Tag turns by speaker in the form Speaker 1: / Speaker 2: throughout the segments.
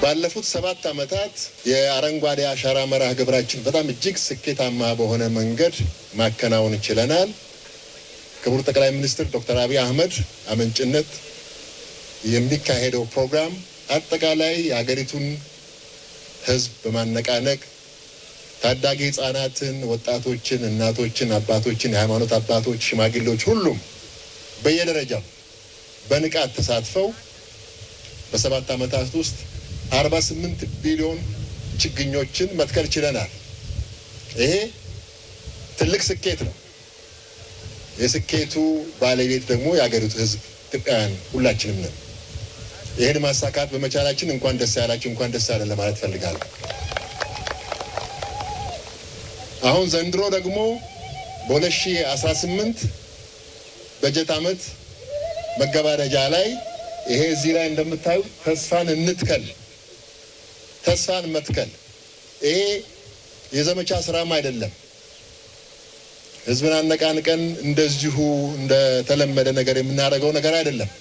Speaker 1: ባለፉት 7 ዓመታት የአረንጓዴ አሻራ መርሃ ግብራችን በጣም እጅግ ስኬታማ በሆነ መንገድ ማከናወን ችለናል። ክቡር ጠቅላይ ሚኒስትር ዶክተር አብይ አህመድ አመንጭነት የሚካሄደው ፕሮግራም አጠቃላይ የሀገሪቱን ሕዝብ በማነቃነቅ ታዳጊ ህፃናትን፣ ወጣቶችን፣ እናቶችን፣ አባቶችን፣ የሃይማኖት አባቶች፣ ሽማግሌዎች ሁሉም በየደረጃው በንቃት ተሳትፈው በ7 ዓመታት ውስጥ 48 ቢሊዮን ችግኞችን መትከል ችለናል። ይሄ ትልቅ ስኬት ነው። የስኬቱ ባለቤት ደግሞ የሀገሪቱ ህዝብ ኢትዮጵያውያን ሁላችንም ነን። ይሄን ማሳካት በመቻላችን እንኳን ደስ ያላችሁ፣ እንኳን ደስ ያለን ለማለት ፈልጋለሁ። አሁን ዘንድሮ ደግሞ በ2018 በጀት ዓመት መገባደጃ ላይ ይሄ እዚህ ላይ እንደምታዩ ተስፋን እንትከል፣ ተስፋን መትከል ይሄ የዘመቻ ስራም አይደለም። ህዝብን አነቃንቀን እንደዚሁ እንደተለመደ ነገር የምናደርገው ነገር አይደለም።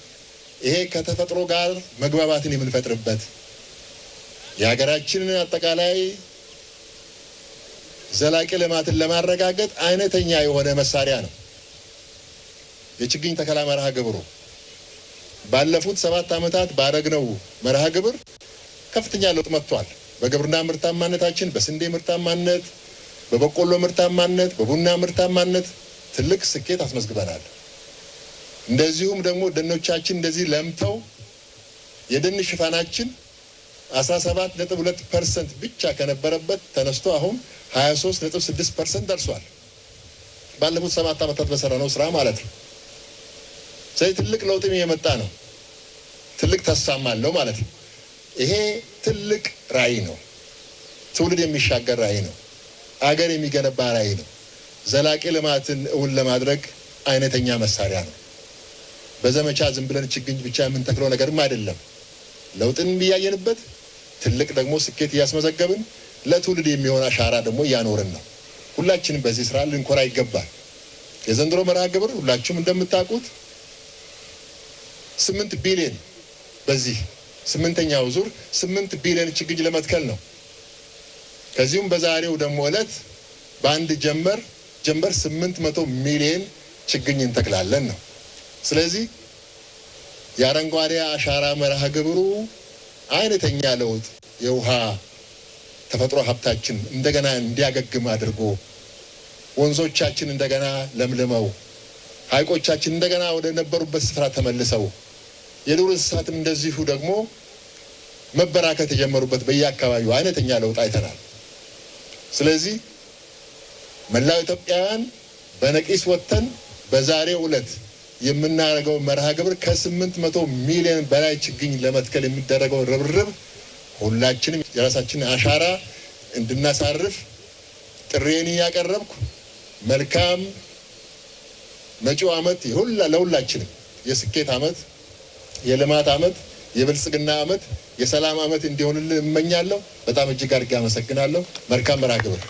Speaker 1: ይሄ ከተፈጥሮ ጋር መግባባትን የምንፈጥርበት የሀገራችንን አጠቃላይ ዘላቂ ልማትን ለማረጋገጥ አይነተኛ የሆነ መሳሪያ ነው። የችግኝ ተከላ መርሃ ግብሩ ባለፉት 7 ዓመታት ባረግነው መርሃ ግብር ከፍተኛ ለውጥ መጥቷል። በግብርና ምርታማነታችን፣ በስንዴ ምርታማነት፣ በበቆሎ ምርታማነት፣ በቡና ምርታማነት ትልቅ ስኬት አስመዝግበናል። እንደዚሁም ደግሞ ደኖቻችን እንደዚህ ለምተው የደን ሽፋናችን 17.2% ብቻ ከነበረበት ተነስቶ አሁን 23.6% ደርሷል። ባለፉት 7 ዓመታት በሰራነው ስራ ማለት ነው። ስለዚህ ትልቅ ለውጥም የመጣ ነው። ትልቅ ተስፋም አለው ማለት ነው። ይሄ ትልቅ ራዕይ ነው። ትውልድ የሚሻገር ራዕይ ነው። አገር የሚገነባ ራዕይ ነው። ዘላቂ ልማትን እውን ለማድረግ አይነተኛ መሳሪያ ነው። በዘመቻ ዝም ብለን ችግኝ ብቻ የምንተክለው ነገርም አይደለም። ለውጥን እያየንበት ትልቅ ደግሞ ስኬት እያስመዘገብን ለትውልድ የሚሆን አሻራ ደግሞ እያኖርን ነው። ሁላችንም በዚህ ስራ ልንኮራ ይገባል። የዘንድሮ መርሃ ግብር ሁላችሁም እንደምታውቁት 8 ቢሊዮን በዚህ 8ኛው ዙር 8 ቢሊዮን ችግኝ ለመትከል ነው። ከዚሁም በዛሬው ደግሞ ዕለት በአንድ ጀንበር 800 ሚሊዮን ችግኝ እንተክላለን ነው። ስለዚህ የአረንጓዴ አሻራ መርሃ ግብሩ አይነተኛ ለውጥ የውሃ ተፈጥሮ ሀብታችን እንደገና እንዲያገግም አድርጎ ወንዞቻችን እንደገና ለምልመው ሐይቆቻችን እንደገና ወደ ነበሩበት ስፍራ ተመልሰው የዱር እንስሳትም እንደዚሁ ደግሞ መበራከት የጀመሩበት በየአካባቢው አይነተኛ ለውጥ አይተናል። ስለዚህ መላው ኢትዮጵያውያን በነቂስ ወጥተን በዛሬው ዕለት የምናደርገው መርሃ ግብር ከ800 ሚሊዮን በላይ ችግኝ ለመትከል የሚደረገው ርብርብ ሁላችንም የራሳችንን አሻራ እንድናሳርፍ ጥሬን ያቀረብኩ መልካም መጪው ዓመት ለሁላችንም የስኬት ዓመት፣ የልማት ዓመት፣ የብልጽግና ዓመት፣ የሰላም ዓመት እንዲሆንልን እመኛለሁ። በጣም እጅግ አድርጌ አመሰግናለሁ። መልካም መርሃ ግብር